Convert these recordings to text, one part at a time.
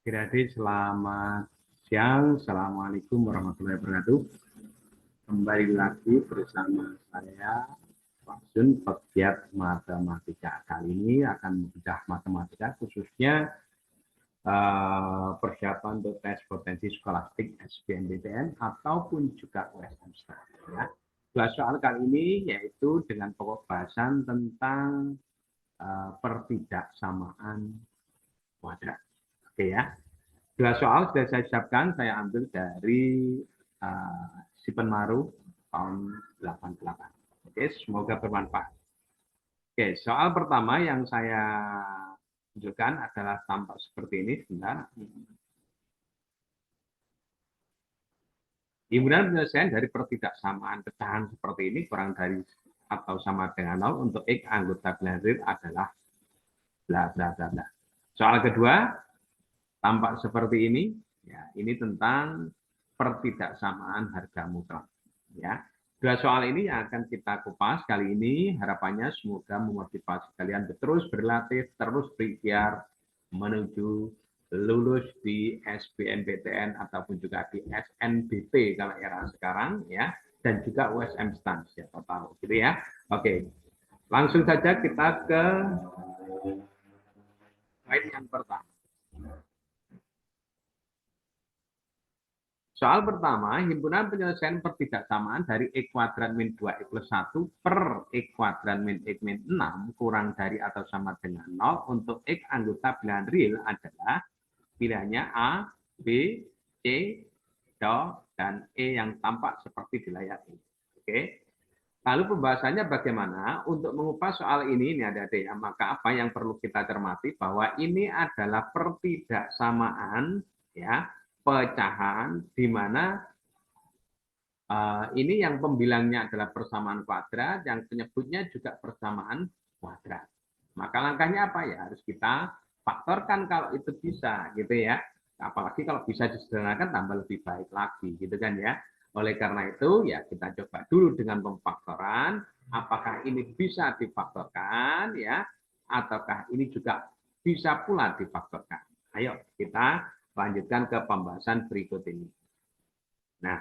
Grade, selamat siang. Assalamualaikum warahmatullahi wabarakatuh. Kembali lagi bersama saya, Pak Sun, pegiat matematika. Kali ini akan membedah matematika, khususnya persiapan untuk tes potensi skolastik SBMPTN ataupun juga USM Standar. Ya. Dua soal kali ini yaitu dengan pokok bahasan tentang pertidaksamaan kuadrat. Oke ya. Dua soal sudah saya siapkan, saya ambil dari Sipenmaru tahun 88. Oke, semoga bermanfaat. Oke, soal pertama yang saya tunjukkan adalah tampak seperti ini. Sebentar. Himpunan penyelesaian dari pertidaksamaan pecahan seperti ini kurang dari atau sama dengan 0 untuk X anggota bilangan real adalah bla bla bla bla. Soal kedua tampak seperti ini. Ya, ini tentang pertidaksamaan harga mutlak. Ya, dua soal ini yang akan kita kupas kali ini. Harapannya semoga memotivasi kalian terus berlatih, terus berikhtiar menuju lulus di SBMPTN ataupun juga di SNBP kalau era sekarang ya, dan juga USM STAN siapa tahu gitu ya. Oke, langsung saja kita ke slide yang pertama. Soal pertama, himpunan penyelesaian pertidaksamaan dari X kuadrat min 2X plus 1 per X kuadrat min X min 6 kurang dari atau sama dengan 0 untuk X anggota bilangan real adalah pilihannya A, B, C, D, dan E yang tampak seperti di layar ini. Oke. Lalu pembahasannya bagaimana? Untuk mengupas soal ini ada ya, maka apa yang perlu kita cermati bahwa ini adalah pertidaksamaan ya, pecahan di mana ini yang pembilangnya adalah persamaan kuadrat, yang penyebutnya juga persamaan kuadrat. Maka langkahnya apa ya? Harus kita faktorkan kalau itu bisa, gitu ya. Apalagi kalau bisa disederhanakan tambah lebih baik lagi, gitu kan ya. Oleh karena itu ya kita coba dulu dengan pemfaktoran, apakah ini bisa difaktorkan ya, ataukah ini juga bisa pula difaktorkan. Ayo kita lanjutkan ke pembahasan berikut ini. Nah,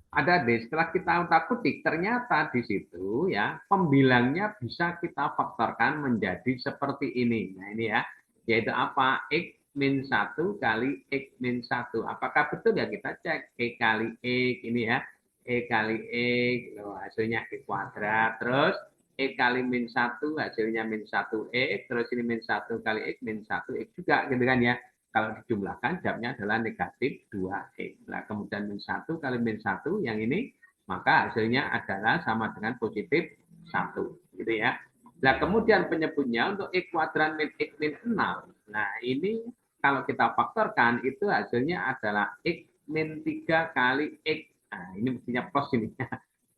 ada deh, setelah kita utak-utik, ternyata di situ ya pembilangnya bisa kita faktorkan menjadi seperti ini. Nah ini ya, yaitu apa? X min 1 kali X min 1. Apakah betul ya? Kita cek. E kali X ini ya. E kali X, loh, hasilnya X kuadrat. Terus E kali min 1, hasilnya min 1X. Terus ini min 1 kali X, min 1X juga gitu kan ya. Kalau dijumlahkan, jawabnya adalah negatif 2X. Nah, kemudian min 1 kali min 1, yang ini, maka hasilnya adalah sama dengan positif 1. Gitu ya. Nah, kemudian penyebutnya untuk X kuadrat min X min 6. Nah, ini kalau kita faktorkan, itu hasilnya adalah X min 3 kali X. Nah, ini mestinya plus ini.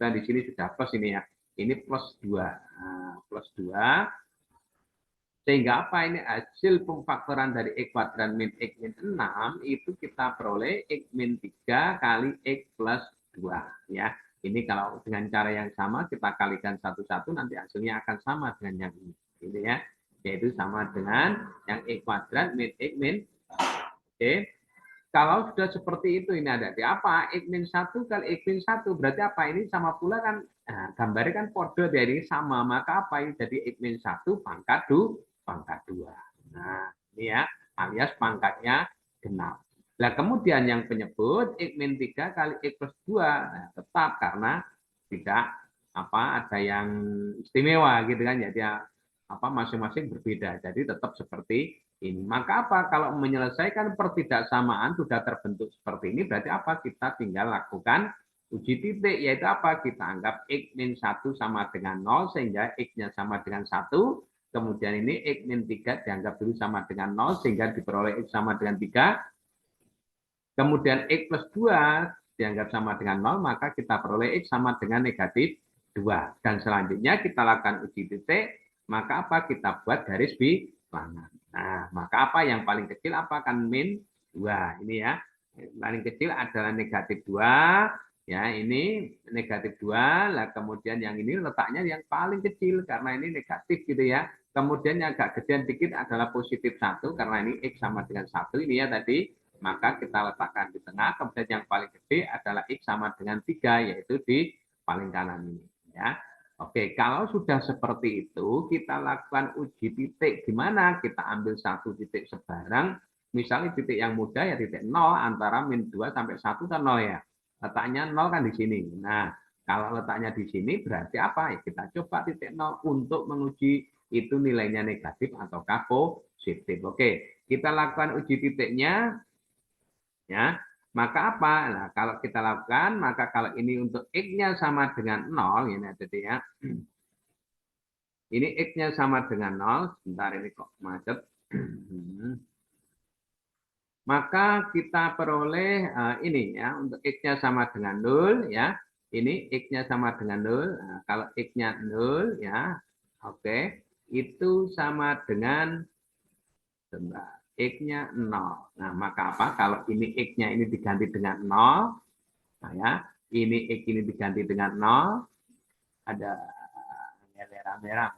Dan di sini sudah plus ini ya. Ini plus 2. Nah, plus 2. Sehingga apa ini hasil pemfaktoran dari X kuadrat min X min 6 itu kita peroleh X min 3 kali X plus 2. Ya. Ini kalau dengan cara yang sama kita kalikan satu-satu nanti hasilnya akan sama dengan yang ini. Gitu ya. Yaitu sama dengan yang X kuadrat min X min. Oke. Kalau sudah seperti itu ini ada di apa? X min 1 kali X min 1 berarti apa? Ini sama pula kan, nah, gambarnya kan kode dari sama, maka apa ini jadi X min 1 pangkat 2 pangkat 2. Nah, ini ya, alias pangkatnya genap. Nah, kemudian yang penyebut X min 3 kali X plus 2. Nah, tetap karena tidak ada yang istimewa gitu kan. Jadi masing-masing berbeda. Jadi tetap seperti ini. Maka apa? Kalau menyelesaikan pertidaksamaan sudah terbentuk seperti ini, berarti apa? Kita tinggal lakukan uji titik, yaitu apa? Kita anggap X min 1 sama dengan 0, sehingga X-nya sama dengan 1. Kemudian ini X min 3 dianggap dulu sama dengan 0, sehingga diperoleh X sama dengan 3. Kemudian X plus 2 dianggap sama dengan 0, maka kita peroleh X sama dengan negatif 2. Dan selanjutnya kita lakukan uji titik, maka apa? Kita buat garis bilangan. Nah, maka apa yang paling kecil apa? Kan min 2. Ini ya. Paling kecil adalah negatif 2. Ya, ini negatif 2. Lah kemudian yang ini letaknya yang paling kecil karena ini negatif gitu ya. Kemudian yang agak gedean dikit adalah positif 1, karena ini X sama dengan 1 ini ya tadi. Maka kita letakkan di tengah. Kemudian yang paling gede adalah X sama dengan 3, yaitu di paling kanan ini. Ya. Oke, kalau sudah seperti itu, kita lakukan uji titik. Gimana? Kita ambil satu titik sebarang. Misalnya titik yang mudah ya titik 0 antara min 2 sampai 1 kan 0 ya. Letaknya 0 kan di sini. Nah, kalau letaknya di sini berarti apa? Ya, kita coba titik 0 untuk menguji itu nilainya negatif ataukah positif. Oke, kita lakukan uji titiknya. Ya, maka apa? Nah, kalau kita lakukan, maka kalau ini untuk X-nya sama dengan 0, ini jadi ya. Ini X-nya sama dengan 0, sebentar ini kok macet. Maka kita peroleh ini ya, untuk X-nya sama dengan 0 ya. Ini X-nya sama dengan 0. Nah, kalau X-nya 0 ya, oke. Itu sama dengan sebentar, X-nya 0. Nah, maka apa? Kalau ini X-nya ini diganti dengan 0, nah ya, ini X ini diganti dengan 0, ada merah-merah.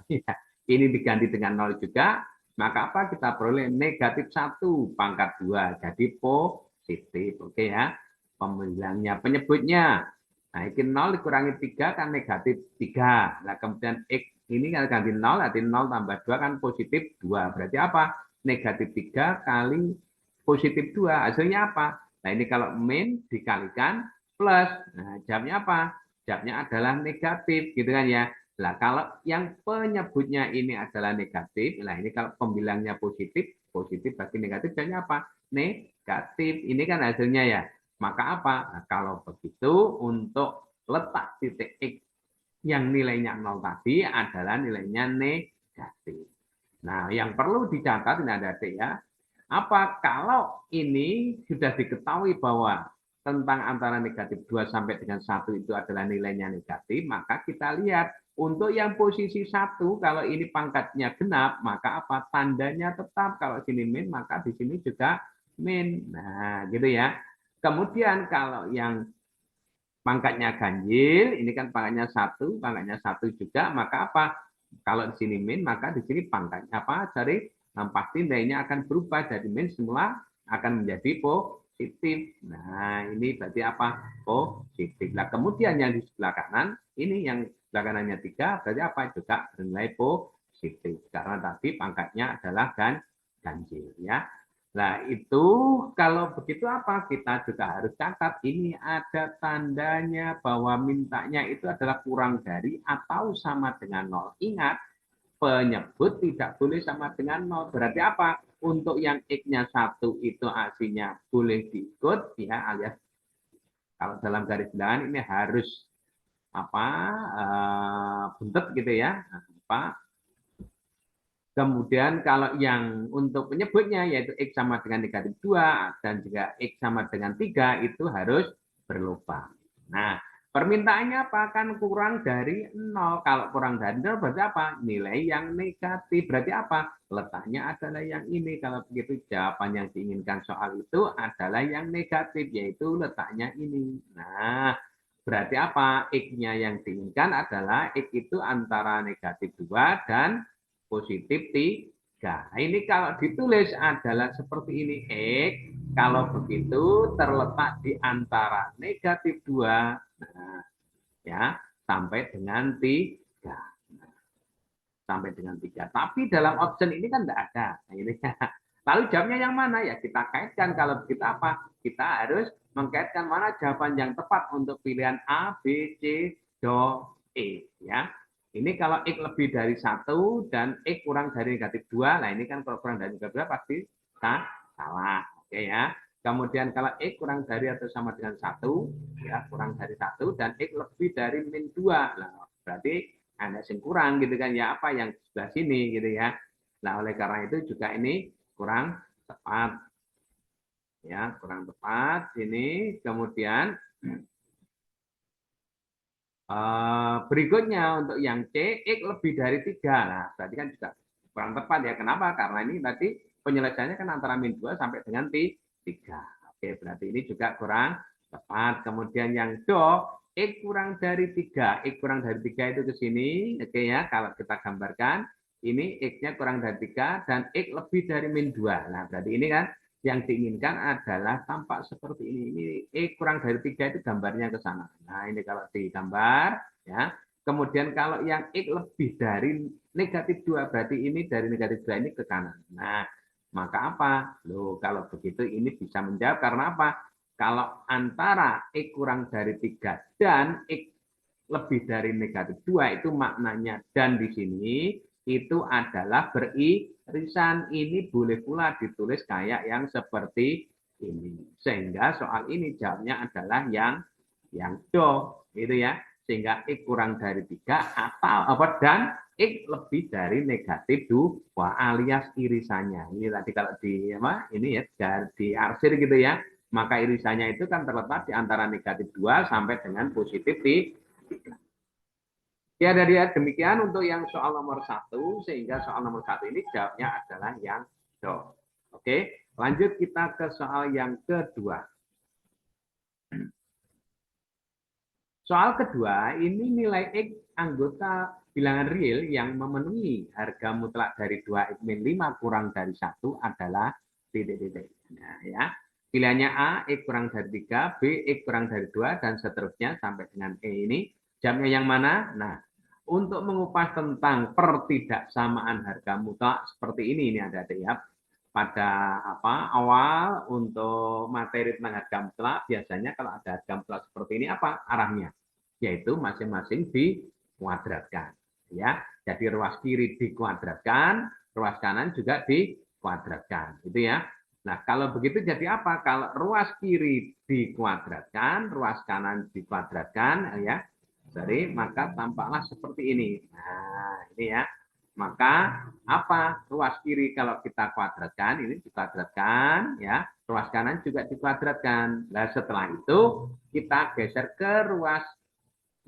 Ini diganti dengan 0 juga, maka apa? Kita peroleh negatif 1 pangkat 2, jadi positif. Oke ya, pembilangnya, penyebutnya. Nah, ini 0 dikurangi 3 kan negatif 3. Nah, kemudian X ini kan ganti 0, arti 0 tambah 2 kan positif 2. Berarti apa? Negatif 3 kali positif 2. Hasilnya apa? Nah, ini kalau min dikalikan plus. Nah, jawabnya apa? Jawabnya adalah negatif, gitu kan ya. Nah, kalau yang penyebutnya ini adalah negatif, nah ini kalau pembilangnya positif, positif bagi negatif, jadinya apa? Negatif. Ini kan hasilnya ya. Maka apa? Nah, kalau begitu, untuk letak titik X yang nilainya 0 tadi adalah nilainya negatif. Nah, yang perlu dicatat, ini ada ya. Apa kalau ini sudah diketahui bahwa tentang antara negatif 2 sampai dengan 1 itu adalah nilainya negatif, maka kita lihat untuk yang posisi 1, kalau ini pangkatnya genap, maka apa? Tandanya tetap. Kalau sini min, maka di sini juga min. Nah, gitu ya. Kemudian kalau yang pangkatnya ganjil, ini kan pangkatnya satu juga, maka apa? Kalau di sini min, maka di sini pangkatnya apa? Jadi pasti nilainya akan berubah dari min semula akan menjadi positif. Nah, ini berarti apa? Positif. Nah, kemudian yang di sebelah kanan, ini yang sebelah kanannya 3, berarti apa? Juga bernilai positif. Karena tadi pangkatnya adalah ganjil. Ya. Nah, itu kalau begitu apa? Kita juga harus catat ini ada tandanya bahwa mintanya itu adalah kurang dari atau sama dengan 0. Ingat, penyebut tidak boleh sama dengan 0. Berarti apa? Untuk yang X-nya 1 itu aslinya boleh diikut, ya, alias kalau dalam garis bilangan ini harus apa? Buntet gitu ya. Apa? Kemudian kalau yang untuk penyebutnya yaitu X sama dengan negatif 2 dan juga X sama dengan 3 itu harus berlubang. Nah, permintaannya apa? Kan kurang dari 0. Kalau kurang dari 0 berarti apa? Nilai yang negatif. Berarti apa? Letaknya adalah yang ini. Kalau begitu jawaban yang diinginkan soal itu adalah yang negatif, yaitu letaknya ini. Nah, berarti apa? X-nya yang diinginkan adalah X itu antara negatif 2 dan positif 3. Ini kalau ditulis adalah seperti ini. X kalau begitu terletak di antara negatif 2 nah, ya, sampai dengan 3. Sampai dengan 3. Tapi dalam option ini kan tidak ada. Nah, ini. Lalu jawabnya yang mana? Ya kita kaitkan. Kalau begitu apa? Kita harus mengkaitkan mana jawaban yang tepat untuk pilihan A, B, C, D, E. Ya. Ini kalau X lebih dari 1 dan X kurang dari negatif 2, nah ini kan kalau kurang dari negatif 2 pasti salah. Oke ya. Kemudian kalau X kurang dari atau sama dengan 1, ya kurang dari 1 dan X lebih dari min 2. Nah, berarti ada yang kurang gitu kan ya, apa yang sebelah sini gitu ya. Nah, oleh karena itu juga ini kurang tepat. Ya, kurang tepat ini. Kemudian berikutnya untuk yang C, X lebih dari 3. Nah, berarti kan juga kurang tepat ya. Kenapa? Karena ini tadi penyelesaiannya kan antara min 2 sampai dengan 3. Oke, berarti ini juga kurang tepat. Kemudian yang do, X kurang dari 3. X kurang dari 3 itu ke sini. Oke ya, kalau kita gambarkan, ini X-nya kurang dari 3 dan X lebih dari min 2. Nah, berarti ini kan yang diinginkan adalah tampak seperti ini. Ini X kurang dari 3 itu gambarnya ke sana. Nah, ini kalau digambar, ya. Kemudian kalau yang X lebih dari negatif 2, berarti ini dari negatif 2 ini ke kanan. Nah, maka apa? Loh, kalau begitu ini bisa menjawab karena apa? Kalau antara X kurang dari 3 dan X lebih dari negatif 2 itu maknanya dan di sini itu adalah beririsan. Ini boleh pula ditulis kayak yang seperti ini. Sehingga soal ini jawabnya adalah yang do, gitu ya. Sehingga X kurang dari 3 atau apa dan X lebih dari negatif 2 alias irisannya. Ini tadi kalau di apa? Ini ya di arsir gitu ya. Maka irisannya itu kan terletak di antara negatif 2 sampai dengan positif 3. Ya, dari demikian untuk yang soal nomor 1, sehingga soal nomor 1 ini jawabnya adalah yang do. Oke, lanjut kita ke soal yang kedua. Soal kedua, ini nilai X anggota bilangan real yang memenuhi harga mutlak dari 2X min 5 kurang dari 1 adalah titik-titik. Nah, ya. Pilihannya A, X kurang dari 3, B, X kurang dari 2, dan seterusnya sampai dengan E ini. Jawabnya yang mana? Nah, untuk mengupas tentang pertidaksamaan harga mutlak seperti ini ada ya. Pada awal untuk materi tentang harga mutlak biasanya kalau ada harga mutlak seperti ini apa arahnya? Yaitu masing-masing dikuadratkan ya. Jadi ruas kiri dikuadratkan, ruas kanan juga dikuadratkan, gitu ya. Nah, kalau begitu jadi apa? Kalau ruas kiri dikuadratkan, ruas kanan dikuadratkan ya. Jadi maka tampaklah seperti ini. Nah, ini ya. Maka apa? Ruas kiri kalau kita kuadratkan, ini dikuadratkan ya. Ruas kanan juga dikuadratkan. Nah, setelah itu kita geser ke ruas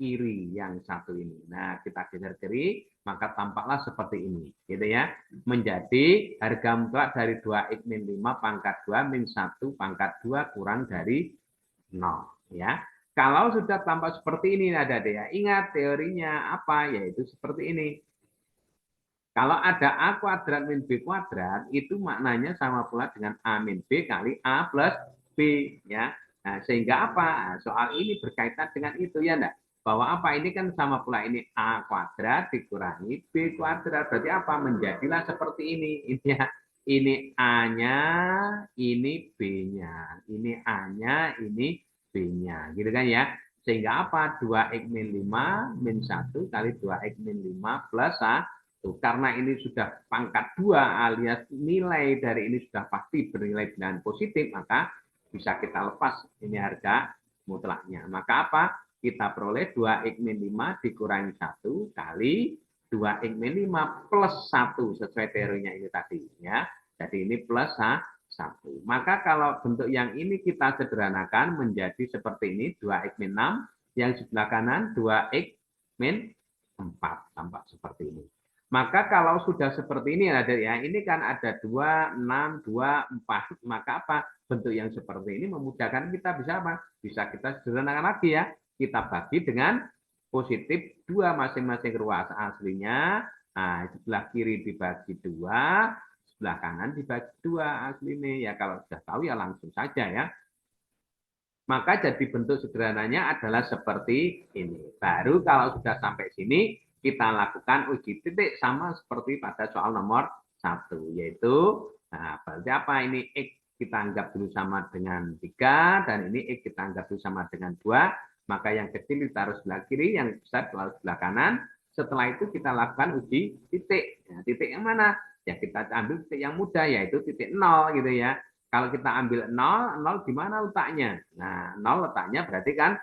kiri yang satu ini. Nah, kita geser kiri, maka tampaklah seperti ini, gitu ya. Menjadi harga mutlak dari 2x min 5 pangkat 2 min 1 pangkat 2 kurang dari 0, ya. Kalau sudah tampak seperti ini ada ya, ingat teorinya apa? Yaitu seperti ini. Kalau ada A kuadrat min B kuadrat, itu maknanya sama pula dengan A min B kali A plus B, ya. Nah, sehingga apa? Soal ini berkaitan dengan itu, ya enggak? Bahwa apa? Ini kan sama pula ini A kuadrat dikurangi B kuadrat. Berarti apa? Menjadilah seperti ini. Ini ya. Ini A-nya, ini B-nya. Ini A-nya, ini B-nya. Gitu kan ya? Sehingga apa? 2x min 5 min 1 kali 2x min 5 plus A. Karena ini sudah pangkat 2 alias nilai dari ini sudah pasti bernilai bilangan positif, maka bisa kita lepas ini harga mutlaknya. Maka apa? Kita peroleh 2x min 5 dikurangi 1 kali 2x min 5 plus 1 sesuai teorinya ini tadi. Ya. Jadi ini plus 1. Maka kalau bentuk yang ini kita sederhanakan menjadi seperti ini, 2x min 6, yang sebelah kanan 2x min 4, tampak seperti ini. Maka kalau sudah seperti ini ada ya, ini kan ada 2, 6, 2, 4. Maka apa? Bentuk yang seperti ini memudahkan kita bisa apa? Bisa kita sederhanakan lagi ya. Kita bagi dengan positif 2 masing-masing ruas aslinya. Nah, sebelah kiri dibagi 2, sebelah kanan dibagi 2 aslinya. Ya kalau sudah tahu ya langsung saja ya. Maka jadi bentuk sederhananya adalah seperti ini. Baru kalau sudah sampai sini, kita lakukan uji titik sama seperti pada soal nomor 1, yaitu nah berarti apa ini X kita anggap dulu sama dengan 3 dan ini X kita anggap dulu sama dengan 2, maka yang kecil ditaruh sebelah kiri, yang besar ditaruh sebelah kanan. Setelah itu kita lakukan uji titik. Nah, titik yang mana? Ya kita ambil titik yang mudah, yaitu titik 0 gitu ya. Kalau kita ambil 0, 0 di mana letaknya? Nah, 0 letaknya berarti kan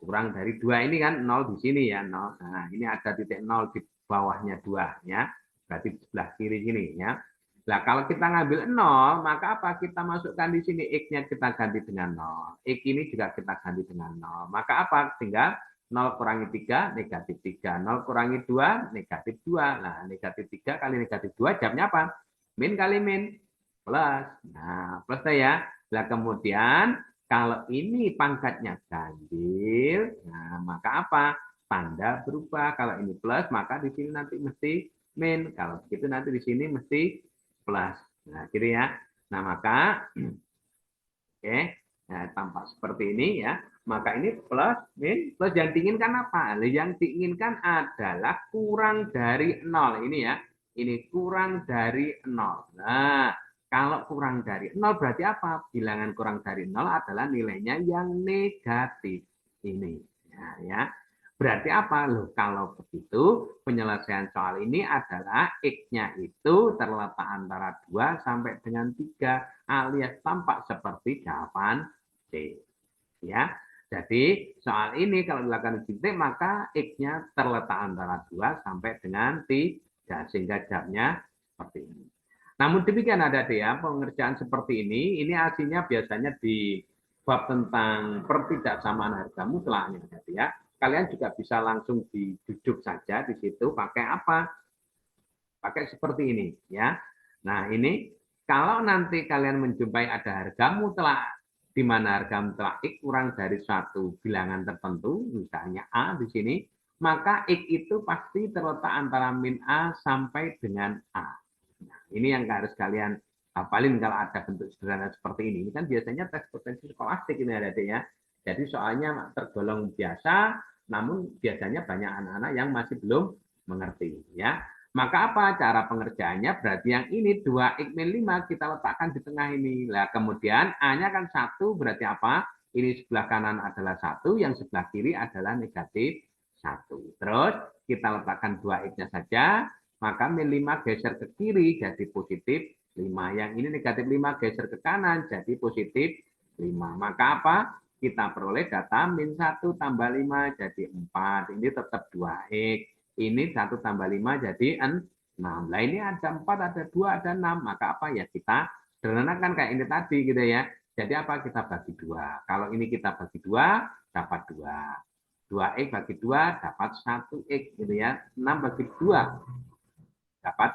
kurang dari 2 ini kan 0 di sini ya, 0. Nah, ini ada titik 0 di bawahnya 2 ya. Berarti di sebelah kiri sini ya. Nah, kalau kita ngambil 0, maka apa? Kita masukkan di sini X-nya kita ganti dengan 0. X ini juga kita ganti dengan 0. Maka apa? Tinggal 0 kurangi 3, negatif 3. 0 kurangi 2, negatif 2. Nah, negatif 3 kali negatif 2, jawabnya apa? Min kali min. Plus. Nah, plus ya. Nah, kemudian kalau ini pangkatnya ganjil, nah maka apa? Tanda berubah. Kalau ini plus, maka di sini nanti mesti min. Kalau begitu nanti di sini mesti plus. Nah, gitu ya. Nah, maka oke, nah, tampak seperti ini ya. Maka ini plus, min, plus yang diinginkan apa? Yang diinginkan adalah kurang dari 0. Ini ya, ini kurang dari 0. Nah, kalau kurang dari 0 berarti apa? Bilangan kurang dari 0 adalah nilainya yang negatif. Ini. Nah, ya. Berarti apa? Loh, kalau begitu penyelesaian soal ini adalah X-nya itu terletak antara 2 sampai dengan 3 alias tampak seperti jawaban C. Ya. Jadi soal ini kalau dilakukan uji titik maka X-nya terletak antara 2 sampai dengan 3 sehingga jawabnya seperti ini. Namun demikian ada ya, pengerjaan seperti ini hasilnya biasanya di bab tentang pertidaksamaan harga mutlak ya. Kalian juga bisa langsung diduduk saja di situ pakai apa? Pakai seperti ini ya. Nah, ini kalau nanti kalian menjumpai ada harga mutlak di mana harga mutlak X kurang dari suatu bilangan tertentu, misalnya A di sini, maka X itu pasti terletak antara min A sampai dengan A. Nah, ini yang harus kalian hafalin kalau ada bentuk sederhana seperti ini. Ini kan biasanya tes potensi skolastik ini ada ya. Jadi soalnya tergolong biasa, namun biasanya banyak anak-anak yang masih belum mengerti ya. Maka apa cara pengerjaannya? Berarti yang ini 2x min 5 kita letakkan di tengah ini. Nah, kemudian A-nya kan 1 berarti apa? Ini sebelah kanan adalah 1, yang sebelah kiri adalah negatif 1. Terus kita letakkan 2x-nya saja, maka min 5 geser ke kiri jadi positif 5. Yang ini negatif 5 geser ke kanan jadi positif 5. Maka apa? Kita peroleh data min 1 tambah 5 jadi 4. Ini tetap 2x. Ini 1 tambah 5 jadi 6. Nah, ini ada 4, ada 2, ada 6. Maka apa ya? Kita sederhanakan kayak ini tadi gitu ya. Jadi apa? Kita bagi 2. Kalau ini kita bagi 2, dapat 2. 2x bagi 2 dapat 1x gitu ya. 6 bagi 2 dapat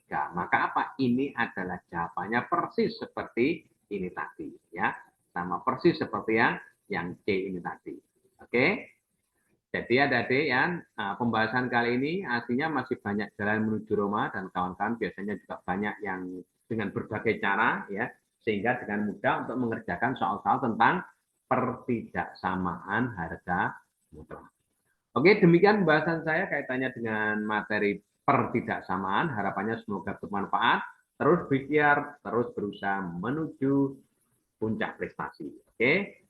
3. Maka apa? Ini adalah jawabannya persis seperti ini tadi ya. Sama persis seperti yang C ini tadi. Oke? Jadi adik-adik ya, pembahasan kali ini artinya masih banyak jalan menuju Roma dan kawan-kawan biasanya juga banyak yang dengan berbagai cara ya, sehingga dengan mudah untuk mengerjakan soal-soal tentang pertidaksamaan harga mutlak. Oke, demikian pembahasan saya kaitannya dengan materi pertidaksamaan. Harapannya semoga bermanfaat. Terus berikhtiar, terus berusaha menuju puncak prestasi. Oke,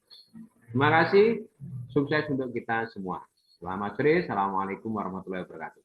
terima kasih. Sukses untuk kita semua. Selamat sore. Assalamualaikum warahmatullahi wabarakatuh.